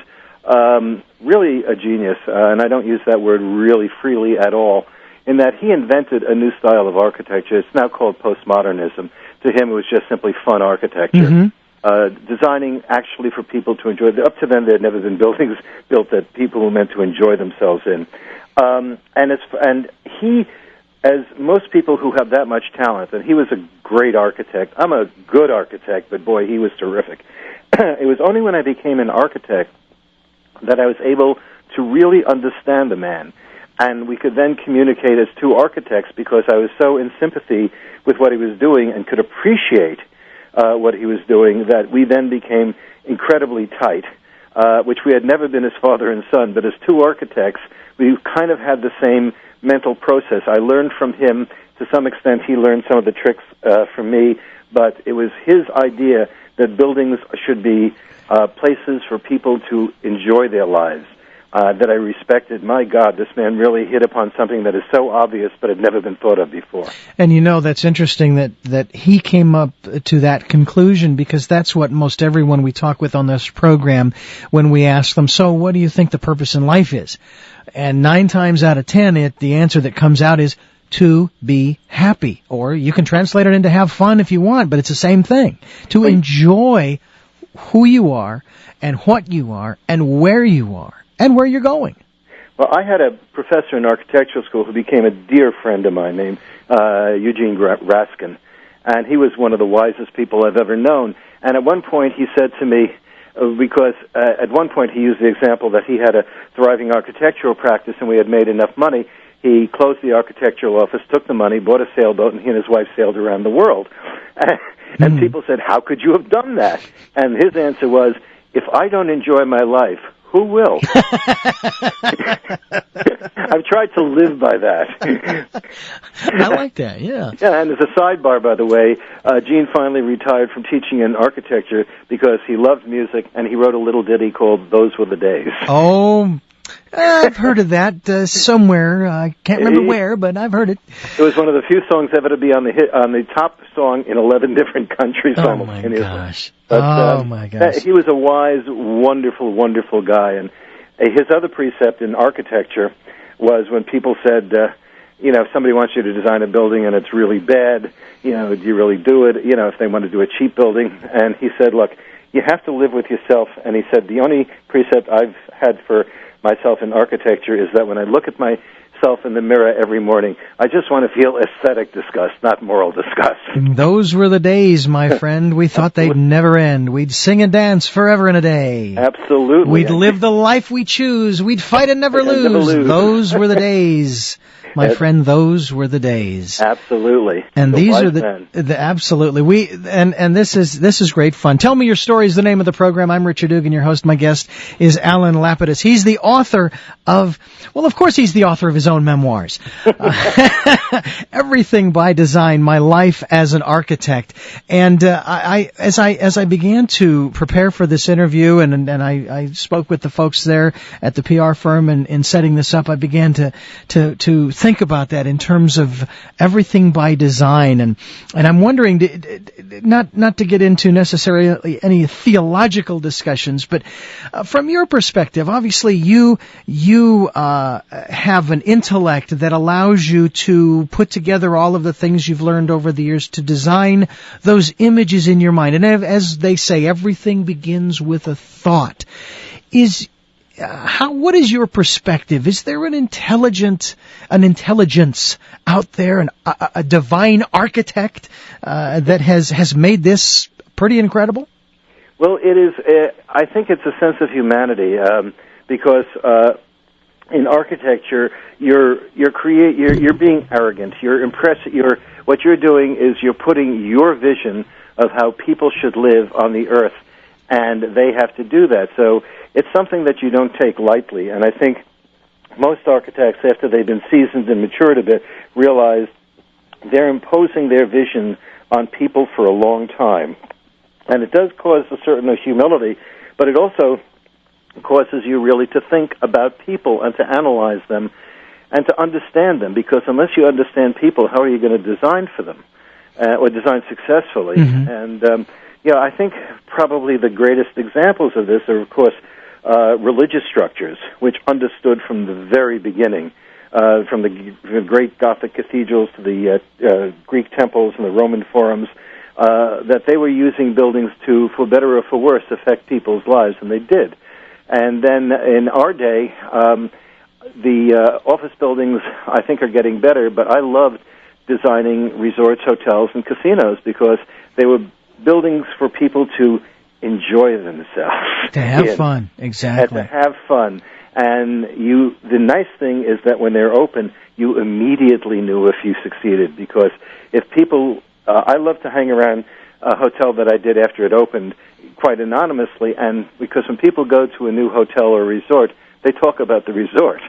really a genius, and I don't use that word really freely at all, in that he invented a new style of architecture. It's now called postmodernism. To him, it was just simply fun architecture. Mm-hmm. Designing actually for people to enjoy. Up to then, there had never been buildings built that people were meant to enjoy themselves in. And he, as most people who have that much talent, and he was a great architect. I'm a good architect, but boy, he was terrific. It was only when I became an architect that I was able to really understand the man. And we could then communicate as two architects because I was so in sympathy with what he was doing and could appreciate what he was doing that we then became incredibly tight, which we had never been as father and son. But as two architects, we kind of had the same mental process. I learned from him. To some extent, he learned some of the tricks from me. But it was his idea that buildings should be places for people to enjoy their lives. That I respected. My God, this man really hit upon something that is so obvious but had never been thought of before. And that's interesting that he came up to that conclusion, because that's what most everyone we talk with on this program, when we ask them, "So what do you think the purpose in life is?" And 9 times out of 10, the answer that comes out is to be happy. Or you can translate it into have fun if you want, but it's the same thing. To enjoy who you are and what you are and where you are. And where you're going. Well, I had a professor in architectural school who became a dear friend of mine named Eugene Raskin, and he was one of the wisest people I've ever known. And at one point he said to me, because at one point he used the example that he had a thriving architectural practice and we had made enough money, he closed the architectural office, took the money, bought a sailboat, and he and his wife sailed around the world. And people said, "How could you have done that?" And his answer was, "If I don't enjoy my life, who will?" I've tried to live by that. I like that, yeah. Yeah, and as a sidebar, by the way, Gene finally retired from teaching in architecture because he loved music, and he wrote a little ditty called "Those Were the Days." Oh, I've heard of that somewhere. I can't remember where, but I've heard it. It was one of the few songs ever to be on the top song in 11 different countries simultaneously. Oh, my gosh. But, my gosh. He was a wise, wonderful, wonderful guy. And his other precept in architecture was when people said, if somebody wants you to design a building and it's really bad, do you really do it? If they want to do a cheap building. And he said, look, you have to live with yourself. And he said, the only precept I've had for myself in architecture is that when I look at myself in the mirror every morning, I just want to feel aesthetic disgust, not moral disgust. Those were the days, my friend. We thought they'd never end. We'd sing and dance forever and a day. Absolutely. We'd live the life we choose. We'd fight and never lose. Those were the days. My friend, those were the days. Absolutely. And these are the absolutely. And this is great fun. Tell Me Your Story is the name of the program. I'm Richard Dugan, your host. My guest is Alan Lapidus. He's the author of he's the author of his own memoirs. Everything by Design, My Life as an Architect. And as I began to prepare for this interview and I spoke with the folks there at the PR firm and in setting this up, I began to think about that in terms of everything by design, and I'm wondering, not to get into necessarily any theological discussions, but from your perspective, obviously you have an intellect that allows you to put together all of the things you've learned over the years to design those images in your mind, and as they say, everything begins with a thought. What is your perspective? Is there an intelligence out there, a divine architect that has made this pretty incredible? Well, it is. I think it's a sense of humanity because in architecture, you're being arrogant. You're impressed. What you're doing is you're putting your vision of how people should live on the earth, and they have to do that. So it's something that you don't take lightly, and I think most architects, after they've been seasoned and matured a bit, realize they're imposing their vision on people for a long time. And it does cause a certain humility, but it also causes you really to think about people and to analyze them and to understand them, because unless you understand people, how are you going to design for them or design successfully? Mm-hmm. And I think probably the greatest examples of this are, of course, religious structures, which understood from the very beginning, from the great Gothic cathedrals to the Greek temples and the Roman forums, that they were using buildings to, for better or for worse, affect people's lives, and they did. And then in our day, the office buildings, I think, are getting better, but I loved designing resorts, hotels, and casinos because they were buildings for people to enjoy themselves. To have fun, exactly. And to have fun. And the nice thing is that when they're open, you immediately knew if you succeeded, because if people, I love to hang around a hotel that I did after it opened quite anonymously, and because when people go to a new hotel or resort, they talk about the resort.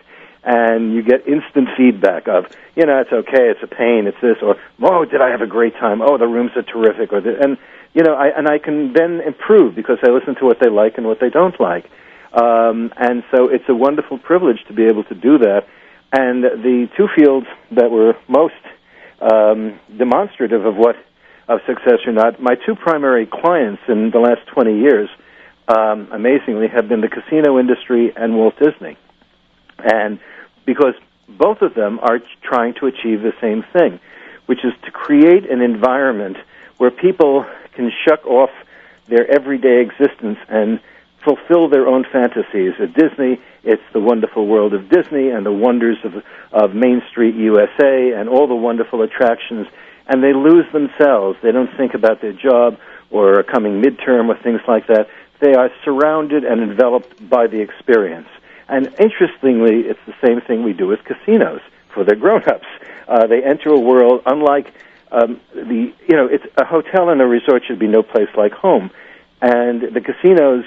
And you get instant feedback of, it's okay, it's a pain, it's this, or, oh, did I have a great time? Oh, the rooms are terrific, or and I can then improve because I listen to what they like and what they don't like. And so it's a wonderful privilege to be able to do that. And the two fields that were most demonstrative of success or not, my two primary clients in the last 20 years, amazingly, have been the casino industry and Walt Disney. And because both of them are trying to achieve the same thing, which is to create an environment where people can shuck off their everyday existence and fulfill their own fantasies. At Disney, it's the wonderful world of Disney and the wonders of Main Street USA and all the wonderful attractions, and they lose themselves. They don't think about their job or a coming midterm or things like that. They are surrounded and enveloped by the experience. And interestingly, it's the same thing we do with casinos for the grown-ups. They enter a world unlike it's a hotel and a resort should be no place like home. And the casinos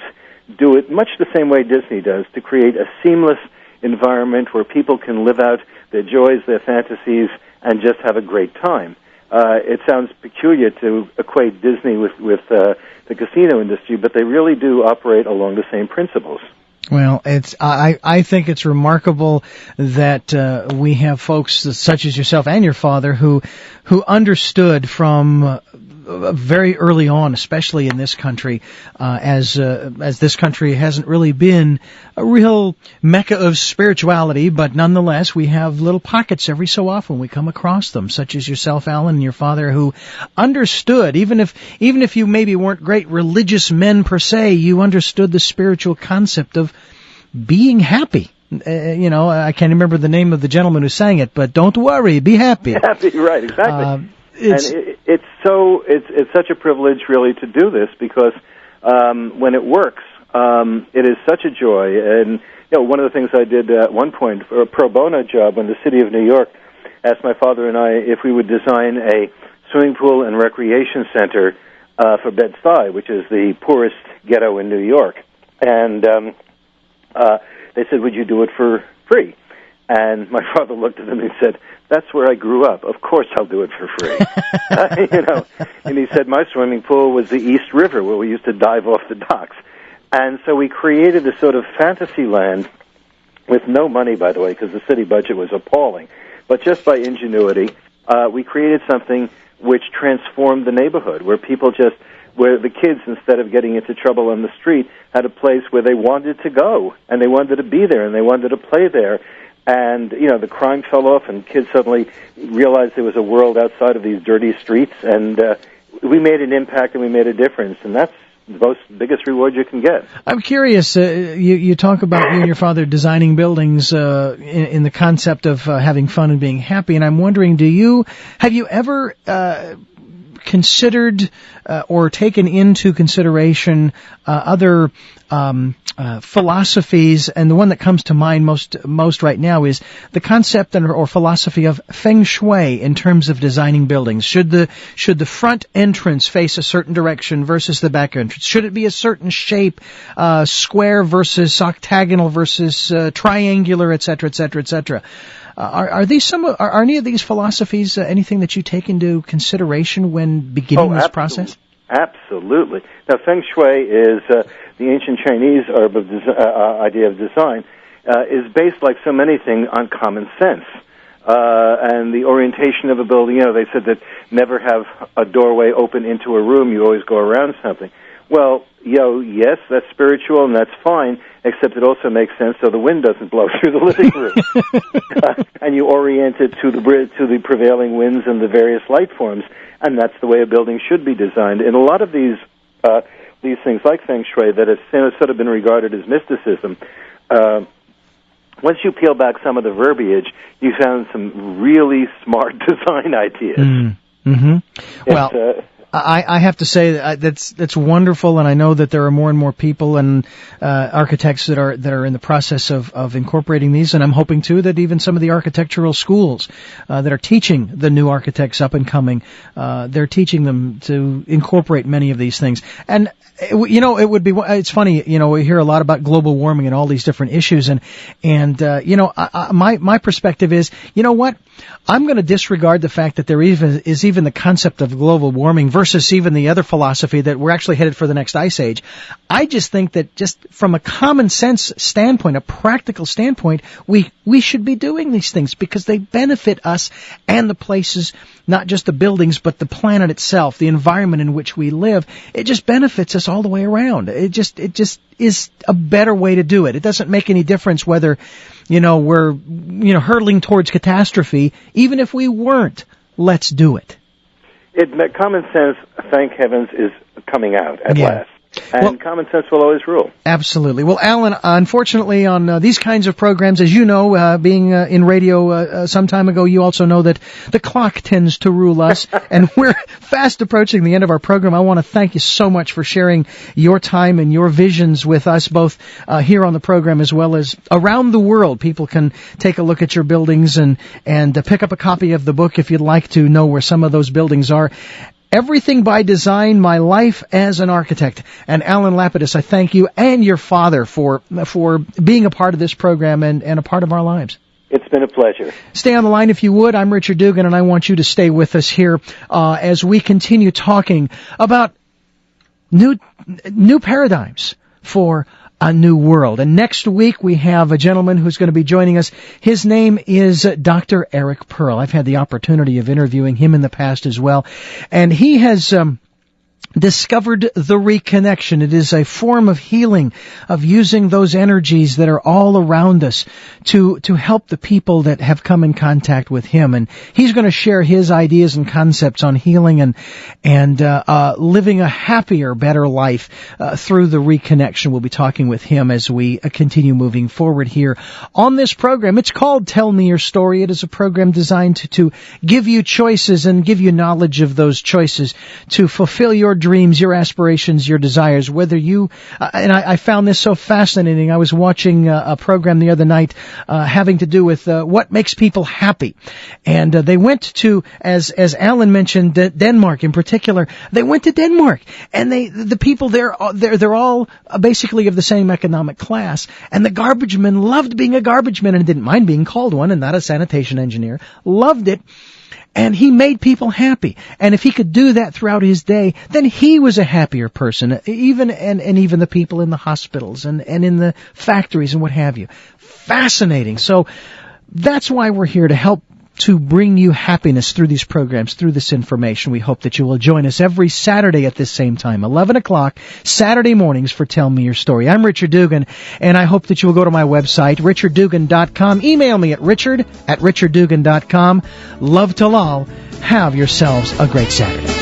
do it much the same way Disney does, to create a seamless environment where people can live out their joys, their fantasies, and just have a great time. It sounds peculiar to equate Disney with the casino industry, but they really do operate along the same principles. Well, I think it's remarkable that we have folks such as yourself and your father who understood from very early on, especially in this country, as this country hasn't really been a real mecca of spirituality, but nonetheless we have little pockets every so often we come across them, such as yourself, Alan, and your father, who understood, even if you maybe weren't great religious men per se, you understood the spiritual concept of being happy. I can't remember the name of the gentleman who sang it, but don't worry, be happy. Happy, right, exactly. It's such a privilege, really, to do this, because when it works, it is such a joy. And one of the things I did at one point for a pro bono job when the city of New York asked my father and I if we would design a swimming pool and recreation center for Bed-Stuy, which is the poorest ghetto in New York. And they said, "Would you do it for free?" And my father looked at them and said, "That's where I grew up. Of course I'll do it for free." And he said, "My swimming pool was the East River, where we used to dive off the docks." And so we created a sort of fantasy land with no money, by the way, because the city budget was appalling. But just by ingenuity, we created something which transformed the neighborhood, where the kids, instead of getting into trouble on the street, had a place where they wanted to go, and they wanted to be there, and they wanted to play there. And, the crime fell off, and kids suddenly realized there was a world outside of these dirty streets, and we made an impact and we made a difference, and that's the biggest reward you can get. I'm curious, you talk about you and your father designing buildings in the concept of having fun and being happy, and I'm wondering, have you ever considered or taken into consideration other philosophies, and the one that comes to mind most right now is the concept or philosophy of feng shui in terms of designing buildings. Should the front entrance face a certain direction versus the back entrance? Should it be a certain shape, square versus octagonal versus triangular, etc., etc., etc.? Are any of these philosophies anything that you take into consideration when beginning this process? Absolutely. Now, feng shui is the ancient Chinese idea of design, is based, like so many things, on common sense. And the orientation of a building, they said that never have a doorway open into a room, you always go around something. Well, yes, that's spiritual and that's fine, except it also makes sense so the wind doesn't blow through the living room. And you orient it to the prevailing winds and the various light forms, and that's the way a building should be designed. And a lot of these things like feng shui that have sort of been regarded as mysticism, once you peel back some of the verbiage, you found some really smart design ideas. Mm-hmm. Well, I have to say that's wonderful, and I know that there are more and more people and architects that are in the process of incorporating these, and I'm hoping too that even some of the architectural schools that are teaching the new architects up and coming, they're teaching them to incorporate many of these things. And it's funny, we hear a lot about global warming and all these different issues, and my perspective is, what? I'm going to disregard the fact that there is even the concept of global warming versus even the other philosophy that we're actually headed for the next ice age. I just think that just from a common sense standpoint, a practical standpoint, we should be doing these things because they benefit us and the places, not just the buildings, but the planet itself, the environment in which we live. It just benefits us all the way around. It just is a better way to do it. It doesn't make any difference whether, we're, hurtling towards catastrophe. Even if we weren't, let's do it. Common sense, thank heavens, is coming out at last. And common sense will always rule. Absolutely. Well, Alan, unfortunately on these kinds of programs, as you know, being in radio some time ago, you also know that the clock tends to rule us, and we're fast approaching the end of our program. I want to thank you so much for sharing your time and your visions with us, both here on the program as well as around the world. People can take a look at your buildings and pick up a copy of the book if you'd like to know where some of those buildings are. Everything by Design, My Life as an Architect. And Alan Lapidus, I thank you and your father for being a part of this program and a part of our lives. It's been a pleasure. Stay on the line if you would. I'm Richard Dugan, and I want you to stay with us here as we continue talking about new paradigms for a new world. And next week we have a gentleman who's going to be joining us. His name is Dr. Eric Pearl. I've had the opportunity of interviewing him in the past as well. And he has discovered the reconnection. It is a form of healing, of using those energies that are all around us to help the people that have come in contact with him. And he's going to share his ideas and concepts on healing and living a happier, better life through the reconnection. We'll be talking with him as we continue moving forward here on this program. It's called Tell Me Your Story. It is a program designed to give you choices and give you knowledge of those choices to fulfill your dreams, your aspirations, your desires, whether you, and I found this so fascinating. I was watching a program the other night having to do with what makes people happy. And they went to, as Alan mentioned, Denmark in particular. They went to Denmark, and the people there, they're all basically of the same economic class. And the garbage man loved being a garbage man and didn't mind being called one and not a sanitation engineer. Loved it. And he made people happy. And if he could do that throughout his day, then he was a happier person, even the people in the hospitals and in the factories and what have you. Fascinating. So that's why we're here, to help to bring you happiness through these programs, through this information. We hope that you will join us every Saturday at this same time, 11 o'clock, Saturday mornings for Tell Me Your Story. I'm Richard Dugan, and I hope that you will go to my website, richarddugan.com. Email me at richard@richarddugan.com. Love to all. Have yourselves a great Saturday.